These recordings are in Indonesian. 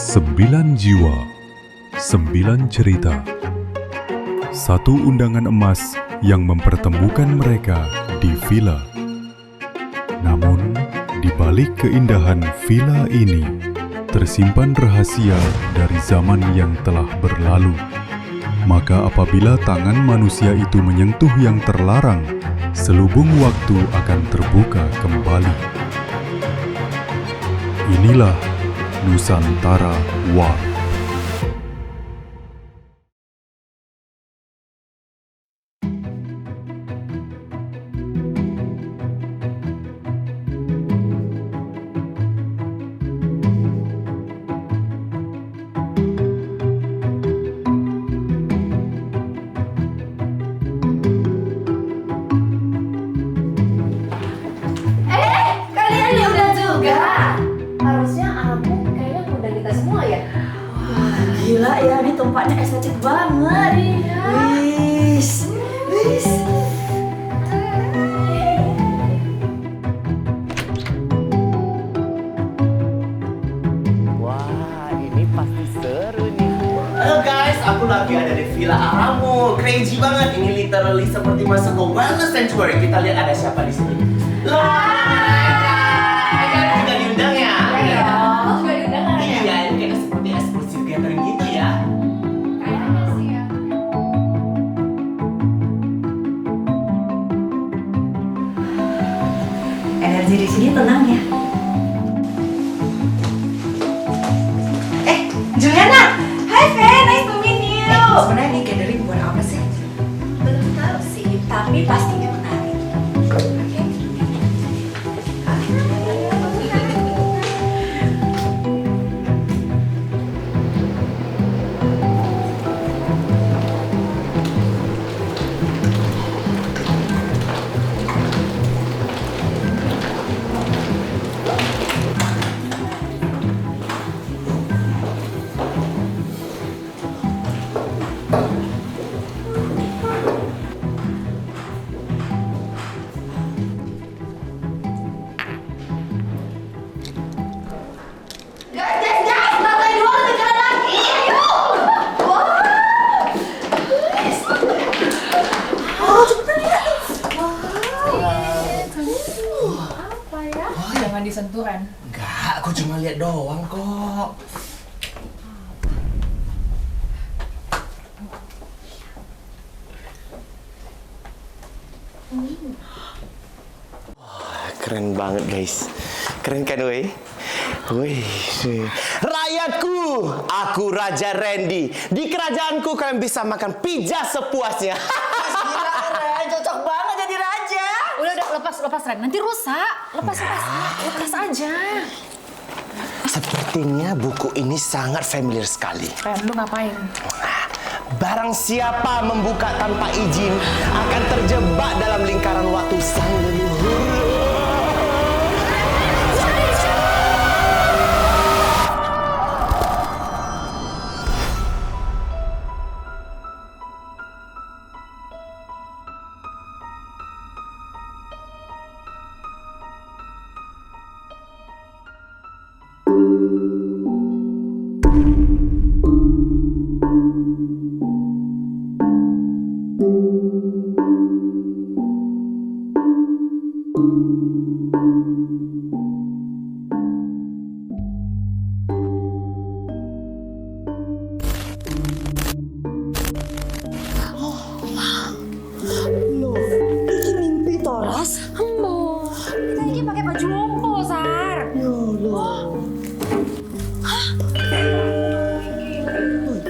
9 jiwa, 9 cerita. Satu undangan emas yang mempertemukan mereka di villa. Namun, di balik keindahan villa ini, tersimpan rahasia dari zaman yang telah berlalu. Maka apabila tangan manusia itu menyentuh yang terlarang, selubung waktu akan terbuka kembali. Inilah Nusantara War. Kalian ini udah juga. Harusnya aku kayaknya udah kita semua ya. Wah, gila ya, ini tempatnya estetik banget. Iya. Wis. Wah, ini pasti seru nih. Halo guys, aku lagi ada di Villa Aramo. Crazy banget. Ini literally seperti masuk ke wellness sanctuary. Kita lihat ada siapa di sini. Kita diundang ya? Iya. Aku juga diundang kan ya? Iya, ini kayak seperti eksklusif gathering gitu ya. Kayaknya sih ya. Energi di sini tenang ya. Juliana, hi Faye, nice to meet you. Sebenarnya ini gathering buat apa sih? Belum tahu sih, tapi pastinya menarik. Guys, lantai 2 lebih keren lagi. Ayo. Wah. Oh, cepetan ya. Apa ya? Jangan disentuh Ren. Enggak, aku cuma lihat doang kok. Wah, keren banget guys. Keren kan weh? Wih, rakyatku, aku Raja Randy. Di kerajaanku kalian bisa makan pizza sepuasnya. Gila Ren, cocok banget jadi raja. Udah lepas Ren, nanti rusak. Lepas aja. Sepertinya buku ini sangat familiar sekali. Ren, lu ngapain? Barang siapa membuka tanpa izin akan terjebak dalam lingkaran waktu sang leluhur. Ini mimpi Toras. Embo, kita ini pakai baju ombo, Sar.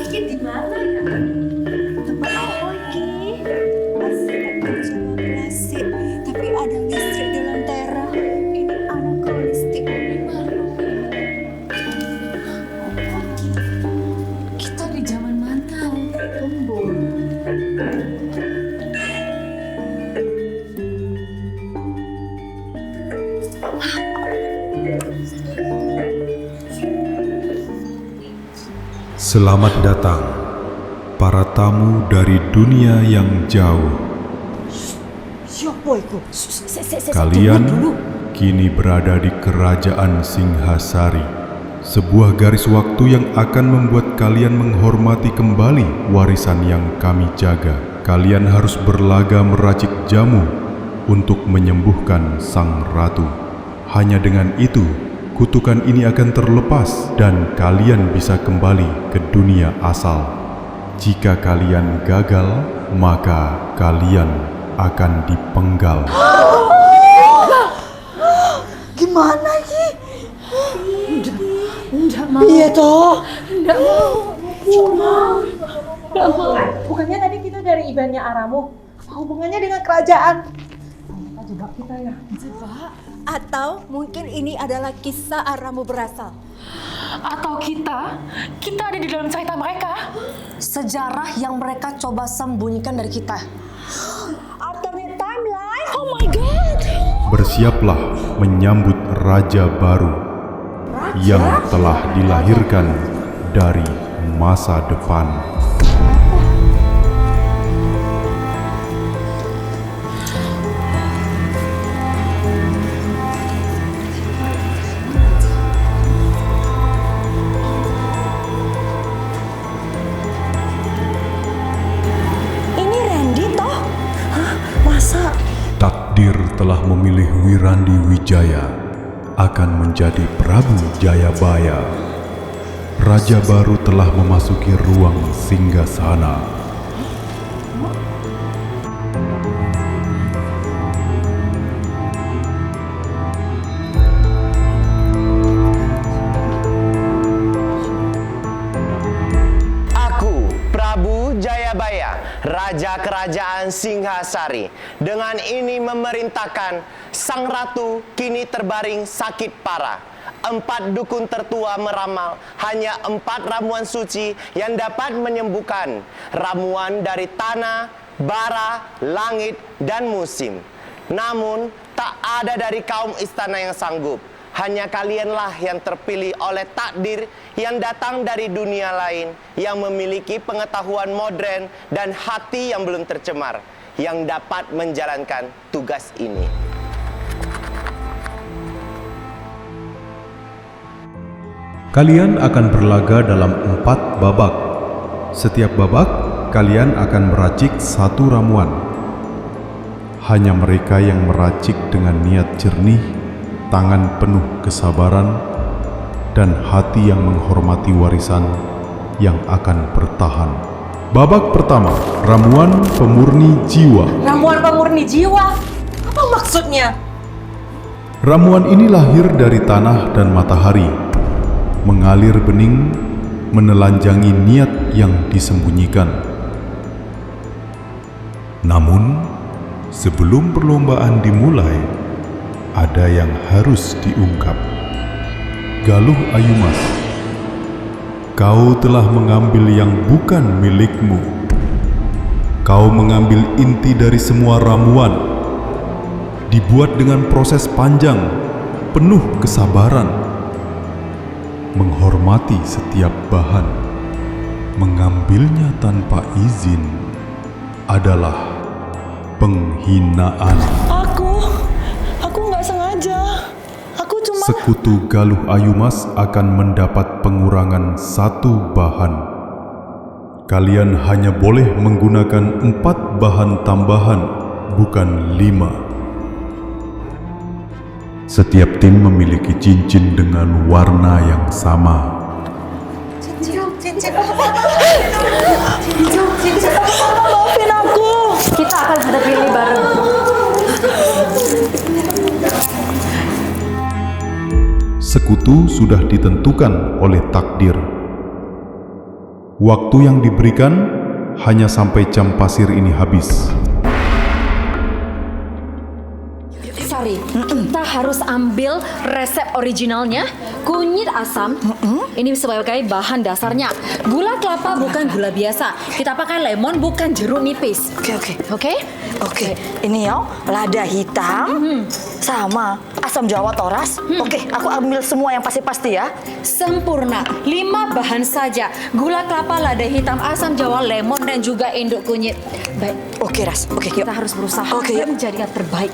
Ini di mana ya? Tempat apa ini? Arsitektur Jawa klasik, tapi ada listrik di lentera. Ini anakronistik. Kita di zaman mana? Ombo. Selamat datang, para tamu dari dunia yang jauh. Siapa itu? Kalian kini berada di Kerajaan Singhasari, sebuah garis waktu yang akan membuat kalian menghormati kembali warisan yang kami jaga. Kalian harus berlaga meracik jamu untuk menyembuhkan sang ratu. Hanya dengan itu, kutukan ini akan terlepas dan kalian bisa kembali ke dunia asal. Jika kalian gagal, maka kalian akan dipenggal. Gimana Ki? Enggak mau. Iya toh. Enggak mau. Enggak mau. Bukannya tadi kita dari ibannya Aramu, hubungannya dengan kerajaan. Kita jebak kita ya. Atau mungkin ini adalah kisah Aramu berasal. Atau kita ada di dalam cerita mereka. Sejarah yang mereka coba sembunyikan dari kita. Alternate timeline. Oh my God. Bersiaplah menyambut raja baru yang telah dilahirkan dari masa depan. Ini Randy toh? Hah? Masa? Takdir telah memilih Wirandi Wijaya akan menjadi Prabu Jayabaya. Raja baru telah memasuki ruang singgasana. Aku, Prabu Jayabaya, Raja Kerajaan Singhasari, dengan ini memerintahkan sang ratu kini terbaring sakit parah. 4 dukun tertua meramal hanya 4 ramuan suci yang dapat menyembuhkan. Ramuan dari tanah, bara, langit, dan musim. Namun, tak ada dari kaum istana yang sanggup. Hanya kalianlah yang terpilih oleh takdir yang datang dari dunia lain, yang memiliki pengetahuan modern dan hati yang belum tercemar, yang dapat menjalankan tugas ini. Kalian akan berlaga dalam 4 babak. Setiap babak, kalian akan meracik 1 ramuan. Hanya mereka yang meracik dengan niat jernih, tangan penuh kesabaran, dan hati yang menghormati warisan yang akan bertahan. Babak pertama, ramuan pemurni jiwa. Ramuan pemurni jiwa? Apa maksudnya? Ramuan ini lahir dari tanah dan matahari, mengalir bening, menelanjangi niat yang disembunyikan. Namun, sebelum perlombaan dimulai, ada yang harus diungkap. Galuh Ayumas, kau telah mengambil yang bukan milikmu. Kau mengambil inti dari semua ramuan, dibuat dengan proses panjang, penuh kesabaran. Menghormati setiap bahan, mengambilnya tanpa izin adalah penghinaan. Aku nggak sengaja. Aku cuma... Sekutu Galuh Ayumas akan mendapat pengurangan 1 bahan. Kalian hanya boleh menggunakan 4 bahan tambahan, bukan 5. Setiap tim memiliki cincin dengan warna yang sama. Cincin. Maafin aku. Kita akan hadapi ini bareng. Sekutu sudah ditentukan oleh takdir. Waktu yang diberikan hanya sampai jam pasir ini habis. Sari, kita harus ambil resep originalnya, kunyit asam. Ini sebagai bahan dasarnya. Gula kelapa bukan gula biasa. Kita pakai lemon bukan jeruk nipis. Oke. Ini ya, lada hitam sama asam jawa toras. Oke, aku ambil semua yang pasti-pasti ya. Sempurna. 5 bahan saja. Gula kelapa, lada hitam, asam jawa, lemon, dan juga induk kunyit. Baik. Oke, Ras. Oke, yuk. Kita harus berusaha Oke, yuk. menjadi yang terbaik.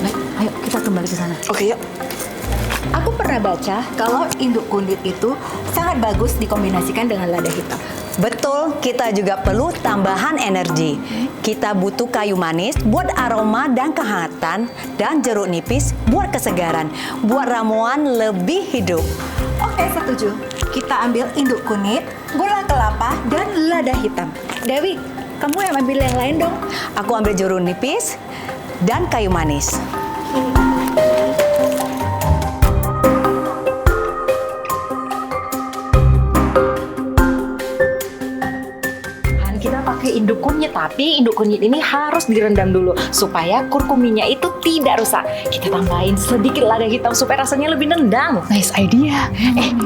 Baik, ayo kita kembali ke sana. Oke, yuk. Aku pernah baca kalau induk kunyit itu sangat bagus dikombinasikan dengan lada hitam. Betul, kita juga perlu tambahan energi. Kita butuh kayu manis buat aroma dan kehangatan, dan jeruk nipis buat kesegaran, buat ramuan lebih hidup. Oke, setuju. Kita ambil induk kunyit, gula kelapa, dan lada hitam. Dewi, kamu yang ambil yang lain dong. Aku ambil jeruk nipis dan kayu manis. Kita pakai induk kunyit, tapi induk kunyit ini harus direndam dulu supaya kurkuminnya itu tidak rusak. Kita tambahin sedikit lada hitam supaya rasanya lebih nendang. Nice idea.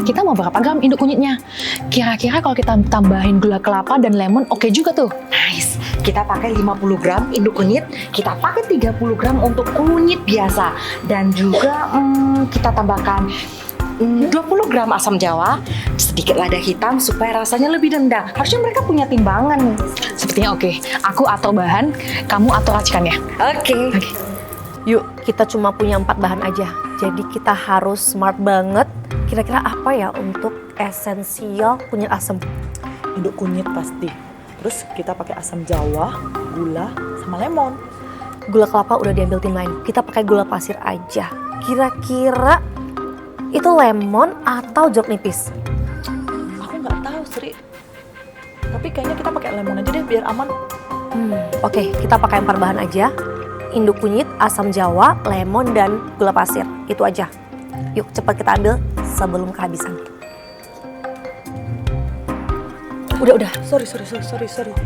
Kita mau berapa gram induk kunyitnya? Kira-kira kalau kita tambahin gula kelapa dan lemon oke juga tuh. Nice. Kita pakai 50 gram induk kunyit, kita pakai 30 gram untuk kunyit biasa, dan juga kita tambahkan 20 gram asam jawa, sedikit lada hitam supaya rasanya lebih nendang. Harusnya mereka punya timbangan. Sepertinya oke. Aku atur bahan, kamu atur racikannya. Oke. Yuk, kita cuma punya 4 bahan aja. Jadi kita harus smart banget. Kira-kira apa ya untuk esensial kunyit asam? Induk kunyit pasti. Terus kita pakai asam jawa, gula, sama lemon. Gula kelapa udah diambil tim lain. Kita pakai gula pasir aja. Kira-kira itu lemon atau jeruk nipis? Aku nggak tahu, Sri. Tapi kayaknya kita pakai lemon aja deh biar aman. Oke, kita pakai 4 bahan aja. Induk kunyit, asam jawa, lemon, dan gula pasir. Itu aja. Yuk, cepat kita ambil sebelum kehabisan. Udah. Sorry.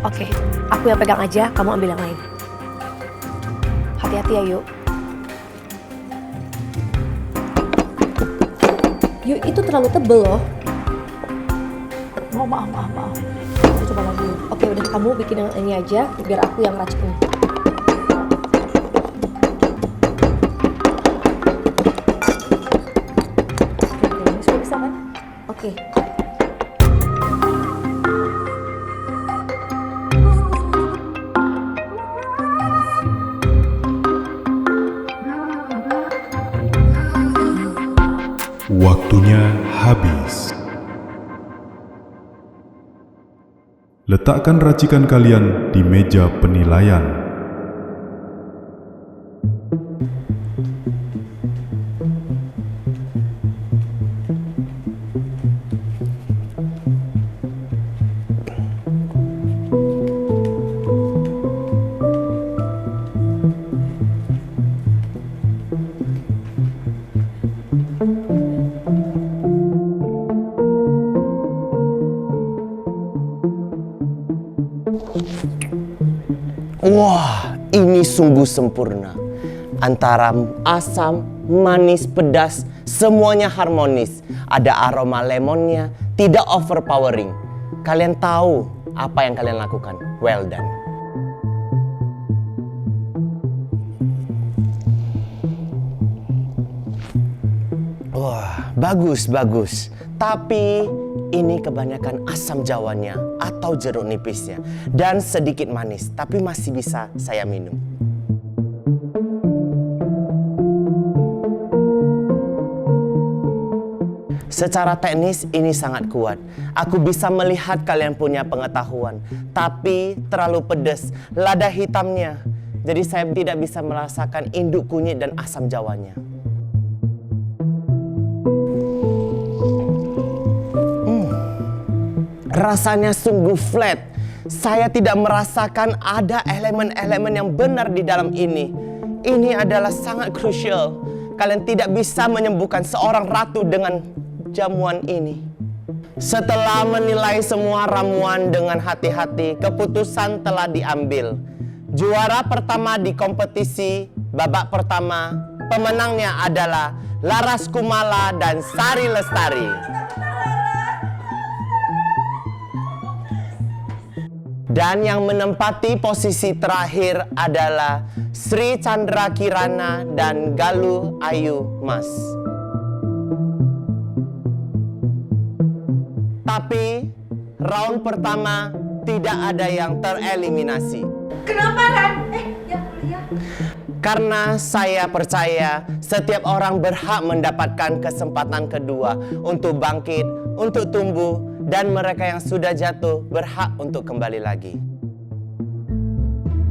Oke, aku yang pegang aja, kamu ambil yang lain. Hati-hati ya, Yuk. Yuk, itu terlalu tebel loh. Oh, maaf. Aku coba lagi. Oke, udah kamu bikin yang ini aja, biar aku yang racikin. Oke, ini sudah bisa kan? Oke. Waktunya habis. Letakkan racikan kalian di meja penilaian. Wah, ini sungguh sempurna. Antara asam, manis, pedas, semuanya harmonis. Ada aroma lemonnya, tidak overpowering. Kalian tahu apa yang kalian lakukan. Well done. Wah, bagus. Tapi ini kebanyakan asam jawanya atau jeruk nipisnya dan sedikit manis, tapi masih bisa saya minum. Secara teknis ini sangat kuat. Aku bisa melihat kalian punya pengetahuan, tapi terlalu pedas lada hitamnya. Jadi saya tidak bisa merasakan induk kunyit dan asam jawanya. Rasanya sungguh flat. Saya tidak merasakan ada elemen-elemen yang benar di dalam ini. Ini adalah sangat krusial. Kalian tidak bisa menyembuhkan seorang ratu dengan jamuan ini. Setelah menilai semua ramuan dengan hati-hati, keputusan telah diambil. Juara pertama di kompetisi babak pertama, pemenangnya adalah Laras Kumala dan Sari Lestari. Dan yang menempati posisi terakhir adalah Sri Chandra Kirana dan Galuh Ayu Mas. Tapi round pertama tidak ada yang tereliminasi. Kenapa, Ran? Karena saya percaya setiap orang berhak mendapatkan kesempatan kedua untuk bangkit, untuk tumbuh, dan mereka yang sudah jatuh berhak untuk kembali lagi.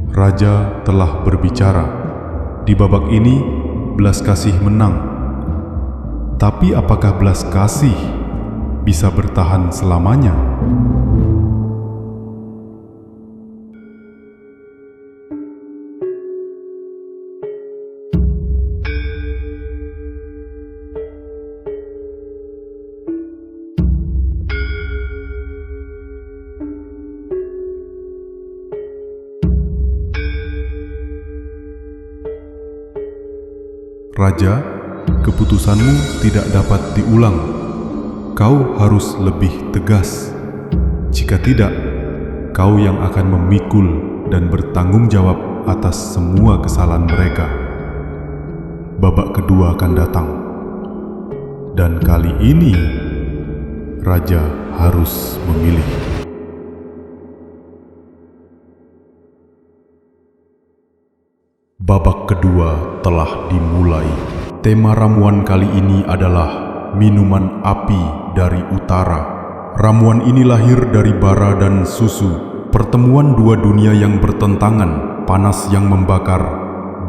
Raja telah berbicara. Di babak ini, belas kasih menang. Tapi apakah belas kasih bisa bertahan selamanya? Raja, keputusanmu tidak dapat diulang. Kau harus lebih tegas. Jika tidak, kau yang akan memikul dan bertanggung jawab atas semua kesalahan mereka. Babak kedua akan datang. Dan kali ini, Raja harus memilih. Babak kedua telah dimulai. Tema ramuan kali ini adalah minuman api dari utara. Ramuan ini lahir dari bara dan susu, pertemuan dua dunia yang bertentangan, panas yang membakar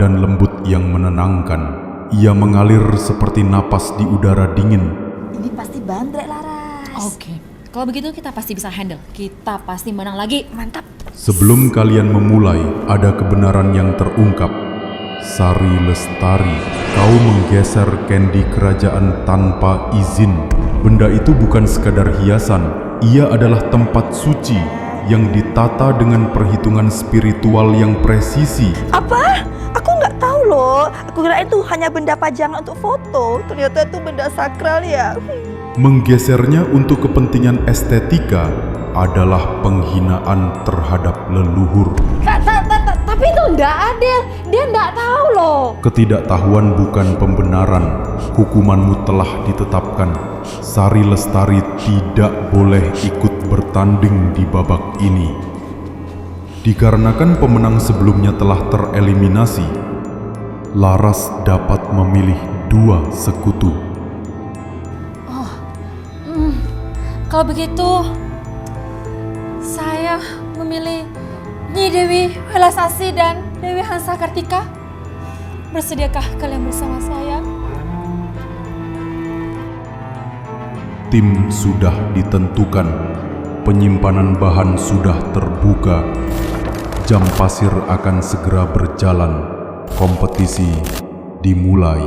dan lembut yang menenangkan. Ia mengalir seperti napas di udara dingin. Ini pasti bandrek, Laras. Oke. Kalau begitu kita pasti bisa handle. Kita pasti menang lagi. Mantap. Sebelum kalian memulai, ada kebenaran yang terungkap. Sari Lestari, kau menggeser kendi kerajaan tanpa izin. Benda itu bukan sekadar hiasan, ia adalah tempat suci yang ditata dengan perhitungan spiritual yang presisi. Apa? Aku nggak tahu loh. Aku kira itu hanya benda pajangan untuk foto. Ternyata itu benda sakral ya. Menggesernya untuk kepentingan estetika adalah penghinaan terhadap leluhur. Tapi itu nggak adil. Dia nggak tahu loh. Ketidaktahuan bukan pembenaran. Hukumanmu telah ditetapkan. Sari Lestari tidak boleh ikut bertanding di babak ini. Dikarenakan pemenang sebelumnya telah tereliminasi, Laras dapat memilih dua sekutu. Kalau begitu, saya memilih Nyi Dewi Welasasi dan Dewi Hansa Kartika. Bersediakah kalian bersama saya? Tim sudah ditentukan, penyimpanan bahan sudah terbuka. Jam pasir akan segera berjalan. Kompetisi dimulai.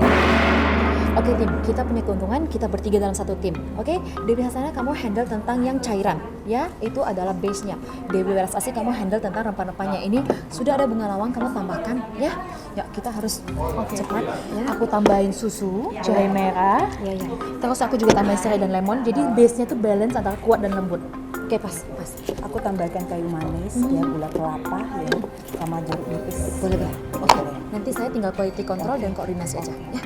Oke tim, kita punya keuntungan, kita bertiga dalam satu tim. Oke, Dewi Hasana kamu handle tentang yang cairan, ya, itu adalah base-nya. Dewi Welasasi kamu handle tentang rempah-rempahnya. Ini sudah ada bunga lawang, kamu tambahkan, ya. Ya, kita harus cepat. Ya. Aku tambahin susu, jahe merah. Ya. Terus aku juga tambahin serai dan lemon. Jadi base-nya tuh balance antara kuat dan lembut. Oke, pas. Aku tambahkan kayu manis, ya gula kelapa, ya, sama jeruk nipis. Boleh. Oke. Nanti saya tinggal quality control dan koordinasi aja, ya.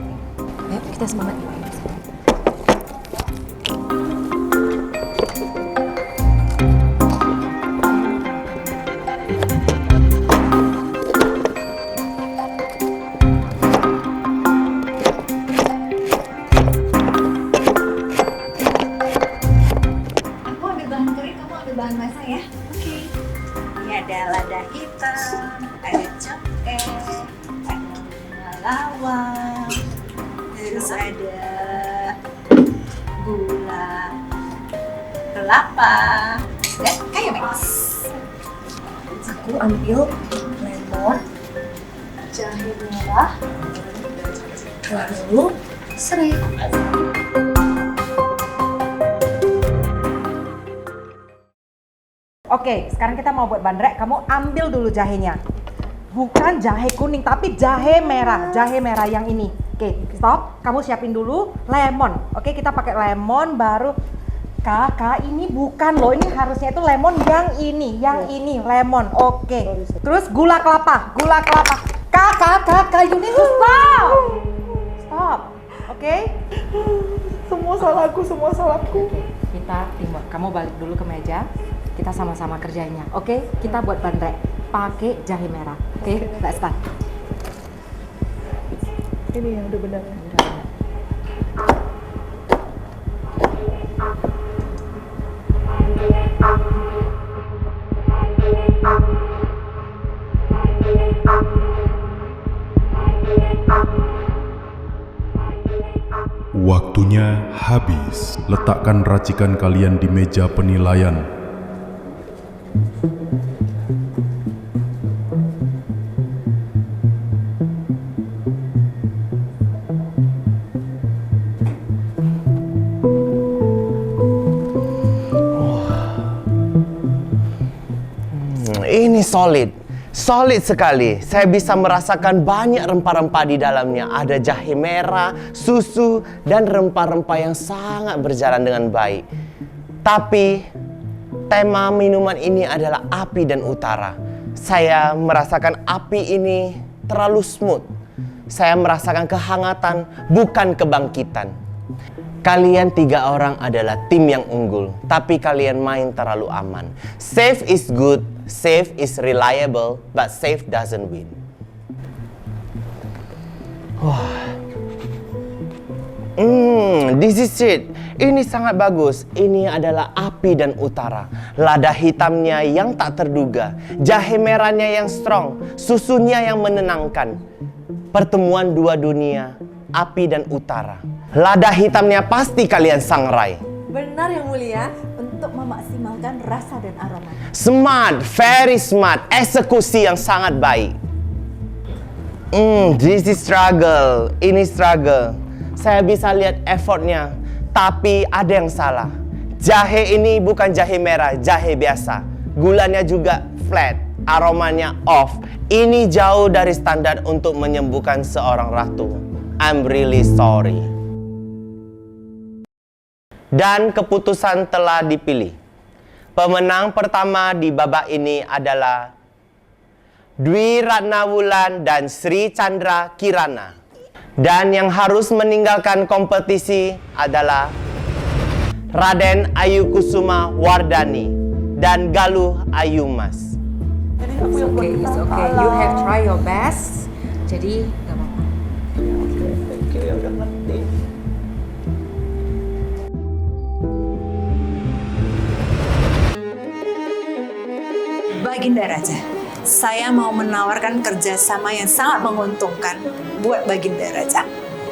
Ayo, kita semangat. Aku ambil bahan kering, kamu ambil bahan basah ya. Oke. Ini ada lada hitam, ada cengkeh, ada bunga lawang, terus ada gula kelapa dan kayu manis. Aku ambil lemon, jahe merah, lalu serai. Oke, sekarang kita mau buat bandrek. Kamu ambil dulu jahenya. Bukan jahe kuning, tapi jahe merah. Jahe merah yang ini. Oke, stop. Kamu siapin dulu lemon. Oke, kita pakai lemon baru. Kakak, ini bukan loh. Ini harusnya itu lemon yang ini. Yang ini, lemon. Oke. Terus gula kelapa. Gula kelapa. Kakak, you need to stop. Stop. Oke? Semua salahku. Oke, kita timur. Kamu balik dulu ke meja. Kita sama-sama kerjainnya. Oke? Kita buat bandrek. Pakai jahe merah. Oke, let's start. Ini ya udah benar. Waktunya habis. Letakkan racikan kalian di meja penilaian. Ini solid sekali. Saya bisa merasakan banyak rempah-rempah di dalamnya. Ada jahe merah, susu, dan rempah-rempah yang sangat berjalan dengan baik. Tapi tema minuman ini adalah api dan utara. Saya merasakan api ini terlalu smooth. Saya merasakan kehangatan, bukan kebangkitan. Kalian 3 orang adalah tim yang unggul, tapi kalian main terlalu aman. Safe is good, safe is reliable, but safe doesn't win. This is it. Ini sangat bagus. Ini adalah api dan utara. Lada hitamnya yang tak terduga, jahe merahnya yang strong, susunya yang menenangkan. Pertemuan 2 dunia, api dan utara. Lada hitamnya pasti kalian sangrai. Benar yang mulia, untuk memaksimalkan rasa dan aroma. Smart, very smart. Eksekusi yang sangat baik. This is struggle. Ini struggle. Saya bisa lihat effortnya, tapi ada yang salah. Jahe ini bukan jahe merah, jahe biasa. Gulanya juga flat, aromanya off. Ini jauh dari standar untuk menyembuhkan seorang ratu. I'm really sorry. Dan keputusan telah dipilih. Pemenang pertama di babak ini adalah Dwi Ratnawulan dan Sri Chandra Kirana. Dan yang harus meninggalkan kompetisi adalah Raden Ayu Kusuma Wardani dan Galuh Ayumas. Okay. You have try your best. Jadi nggak apa-apa. Baginda Raja, saya mau menawarkan kerjasama yang sangat menguntungkan buat Baginda Raja.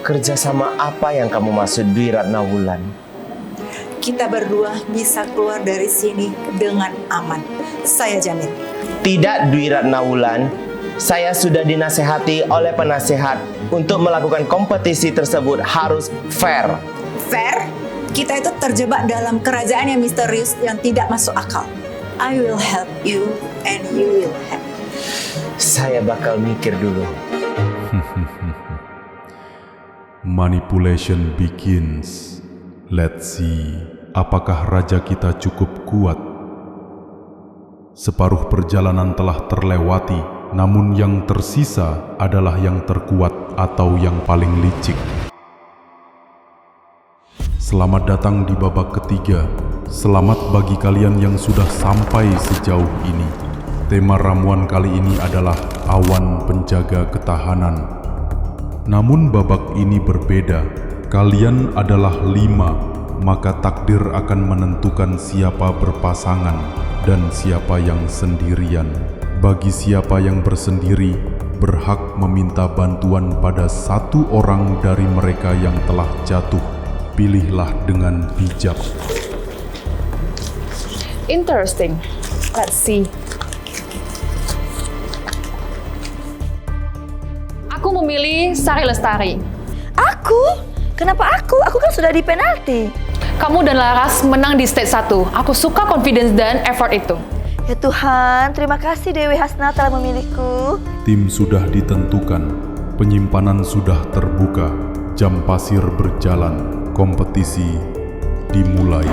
Kerjasama apa yang kamu maksud, Dwi Ratnawulan? Kita berdua bisa keluar dari sini dengan aman. Saya jamin. Tidak, Dwi Ratnawulan. Saya sudah dinasehati oleh penasehat untuk melakukan kompetisi tersebut harus fair. Fair? Kita itu terjebak dalam kerajaan yang misterius yang tidak masuk akal. I will help you and you will help. Saya bakal mikir dulu. Manipulation begins. Let's see, apakah raja kita cukup kuat? Separuh perjalanan telah terlewati, namun yang tersisa adalah yang terkuat atau yang paling licik. Selamat datang di babak ketiga. Selamat bagi kalian yang sudah sampai sejauh ini. Tema ramuan kali ini adalah awan penjaga ketahanan. Namun babak ini berbeda. Kalian adalah 5, maka takdir akan menentukan siapa berpasangan dan siapa yang sendirian. Bagi siapa yang bersendiri, berhak meminta bantuan pada 1 orang dari mereka yang telah jatuh. Pilihlah dengan bijak. Interesting. Let's see. Aku memilih Sari Lestari. Aku? Kenapa aku? Aku kan sudah di penalti. Kamu dan Laras menang di stage 1. Aku suka confidence dan effort itu. Ya Tuhan, terima kasih Dewi Hasna telah memilihku. Tim sudah ditentukan, penyimpanan sudah terbuka, jam pasir berjalan, kompetisi dimulai.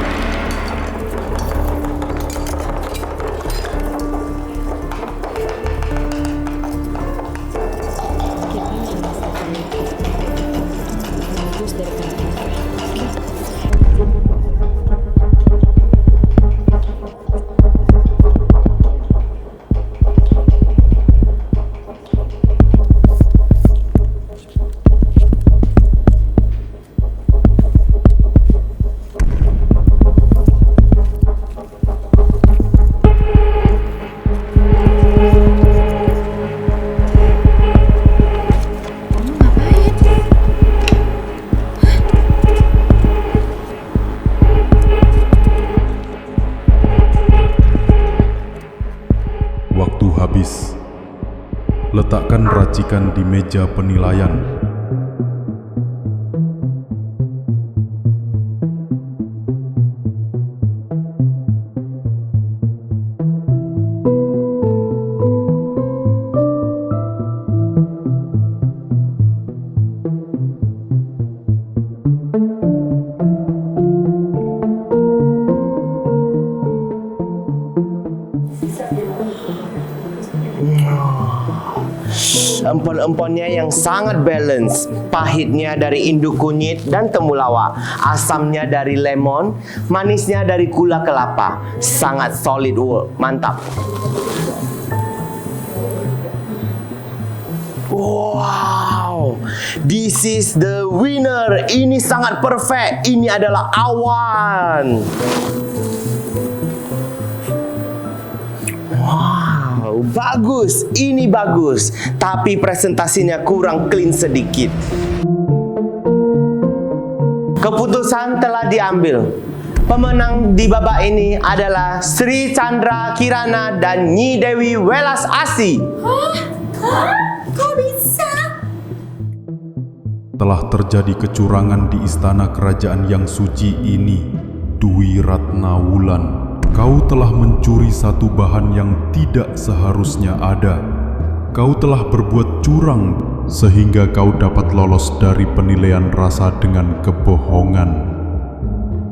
racikan di meja penilaian. Empon-emponnya yang sangat balance. Pahitnya dari induk kunyit dan temulawak, asamnya dari lemon, manisnya dari gula kelapa. Sangat solid work, mantap. Wow, this is the winner. Ini sangat perfect. Ini adalah awan. Wow, bagus. Ini bagus. Tapi presentasinya kurang clean sedikit. Keputusan telah diambil. Pemenang di babak ini adalah Sri Chandra Kirana dan Nyi Dewi Welas Asi. Kok bisa? Telah terjadi kecurangan di istana kerajaan yang suci ini. Dwi Ratnawulan, kau telah mencuri satu bahan yang tidak seharusnya ada. Kau telah berbuat curang sehingga kau dapat lolos dari penilaian rasa dengan kebohongan.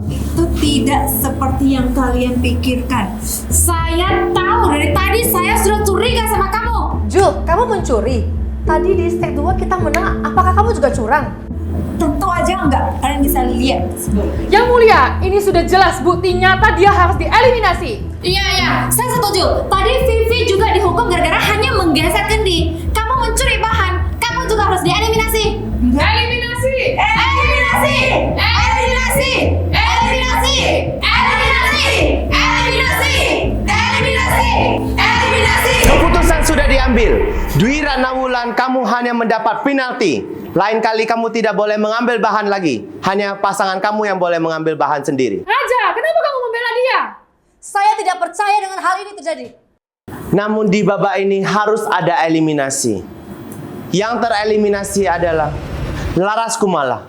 Itu tidak seperti yang kalian pikirkan. Saya tahu dari tadi saya sudah curiga sama kamu. Jul, kamu mencuri. Tadi di stek 2 kita menang, apakah kamu juga curang? Tentu aja enggak. Kalian bisa lihat. Yang mulia, ini sudah jelas bukti nyata dia harus dieliminasi. Iya, saya setuju. Tadi Vivi juga dihukum gara-gara hanya menggeser kendi. Kamu mencuri bahan, kamu juga harus dieliminasi. Eliminasi! Eliminasi! Eliminasi! Eliminasi! Eliminasi! Eliminasi! Eliminasi! Eliminasi! Keputusan sudah diambil. Dwi Ratnawulan, kamu hanya mendapat penalti. Lain kali kamu tidak boleh mengambil bahan lagi. Hanya pasangan kamu yang boleh mengambil bahan sendiri. Raja, kenapa kamu membela dia? Saya tidak percaya dengan hal ini terjadi. Namun di babak ini harus ada eliminasi. Yang tereliminasi adalah Laras Kumala.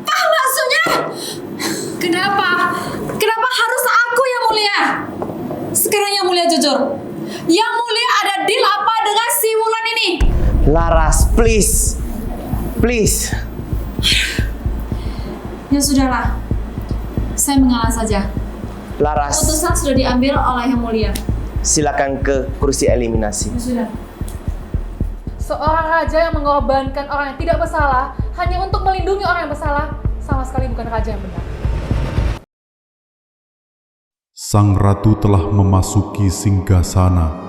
Apa maksudnya? Kenapa? Kenapa harus aku yang mulia? Sekarang yang mulia jujur. Yang mulia ada deal apa dengan si Wulan ini? Laras, please. Please. Ya sudahlah. Saya mengalah saja. Laras, Keputusan sudah diambil oleh yang mulia. silakan ke kursi eliminasi. Ya sudah. Seorang raja yang mengorbankan orang yang tidak bersalah hanya untuk melindungi orang yang bersalah sama sekali bukan raja yang benar. Sang ratu telah memasuki singgasana.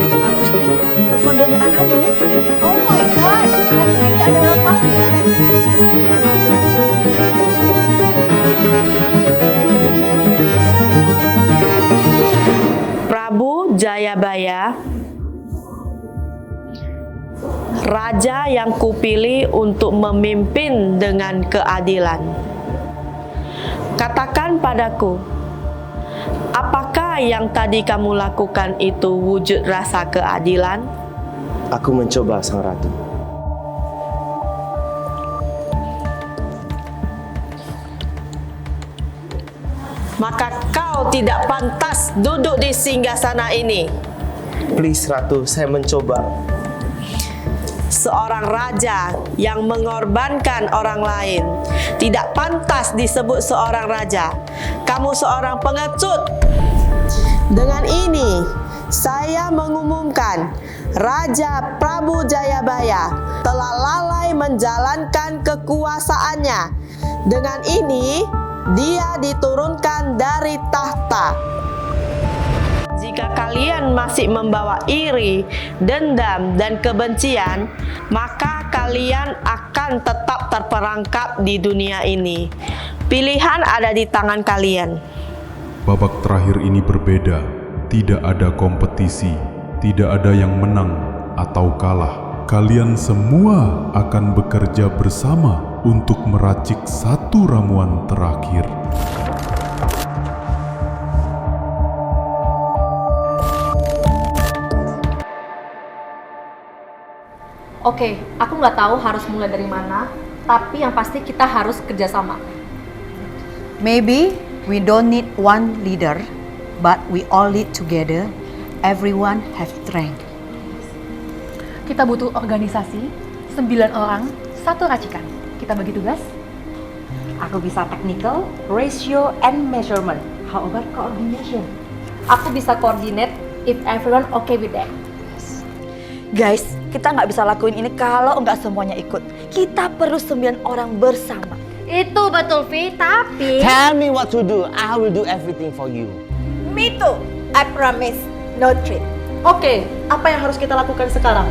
Telepon dengan anakmu. Oh my god, tidak ada apa-apa. Prabu Jayabaya, raja yang kupilih untuk memimpin dengan keadilan. Katakan padaku, apakah yang tadi kamu lakukan itu wujud rasa keadilan? Aku mencoba, Sang Ratu. Maka kau tidak pantas duduk di singgasana ini. Please, Ratu, saya mencoba. Seorang raja yang mengorbankan orang lain tidak pantas disebut seorang raja. Kamu seorang pengecut. Dengan ini, saya mengumumkan Raja Prabu Jayabaya telah lalai menjalankan kekuasaannya. Dengan ini, dia diturunkan dari tahta. Jika kalian masih membawa iri, dendam, dan kebencian, maka kalian akan tetap terperangkap di dunia ini. Pilihan ada di tangan kalian. Babak terakhir ini berbeda, tidak ada kompetisi, Tidak ada yang menang atau kalah. Kalian semua akan bekerja bersama untuk meracik satu ramuan terakhir. Oke, aku nggak tahu harus mulai dari mana, tapi yang pasti kita harus kerjasama. Maybe we don't need one leader, but we all lead together. Everyone have strength. Kita butuh organisasi, 9 orang, 1 racikan. Kita bagi tugas. Aku bisa technical, ratio, and measurement. How about coordination? Aku bisa coordinate if everyone okay with that. Guys, kita nggak bisa lakuin ini kalau nggak semuanya ikut. Kita perlu 9 orang bersama. Itu betul, Vi, tapi... Tell me what to do. I will do everything for you. Me too. I promise. No treat. Oke, apa yang harus kita lakukan sekarang?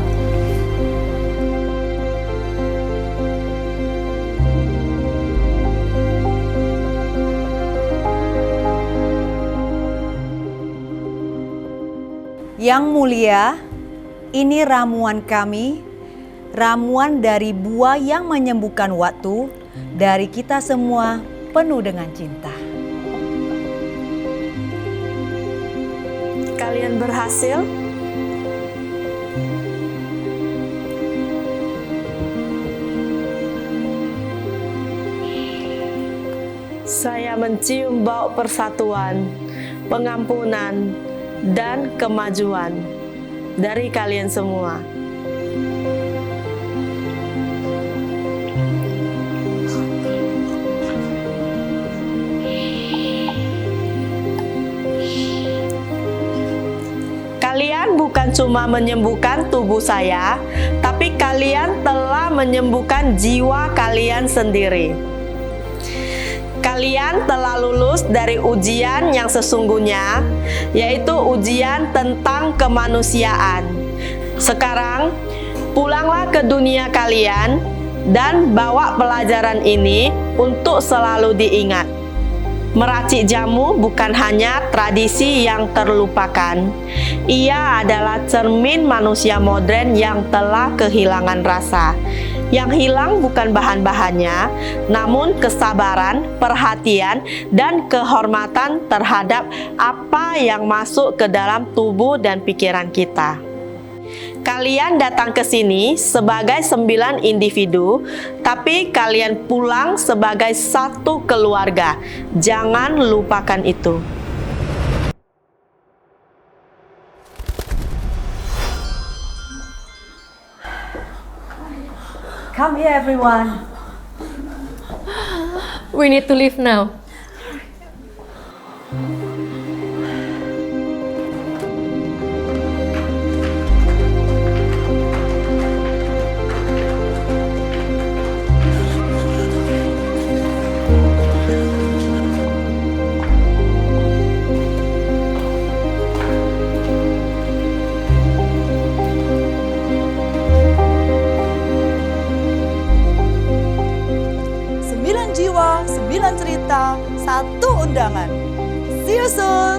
Yang mulia, ini ramuan kami, ramuan dari buah yang menyembuhkan waktu, dari kita semua penuh dengan cinta. Kalian berhasil? Saya mencium bau persatuan, pengampunan, dan kemajuan dari kalian semua. Kalian bukan cuma menyembuhkan tubuh saya, tapi kalian telah menyembuhkan jiwa kalian sendiri. Kalian telah lulus dari ujian yang sesungguhnya, yaitu ujian tentang kemanusiaan. Sekarang, pulanglah ke dunia kalian dan bawa pelajaran ini untuk selalu diingat. Meracik jamu bukan hanya tradisi yang terlupakan. Ia adalah cermin manusia modern yang telah kehilangan rasa. Yang hilang bukan bahan-bahannya, namun kesabaran, perhatian, dan kehormatan terhadap apa yang masuk ke dalam tubuh dan pikiran kita. Kalian datang ke sini sebagai 9 individu, tapi kalian pulang sebagai satu keluarga. Jangan lupakan itu. Come here, everyone. We need to leave now. Jiwa, 9 cerita, 1 undangan. See you soon.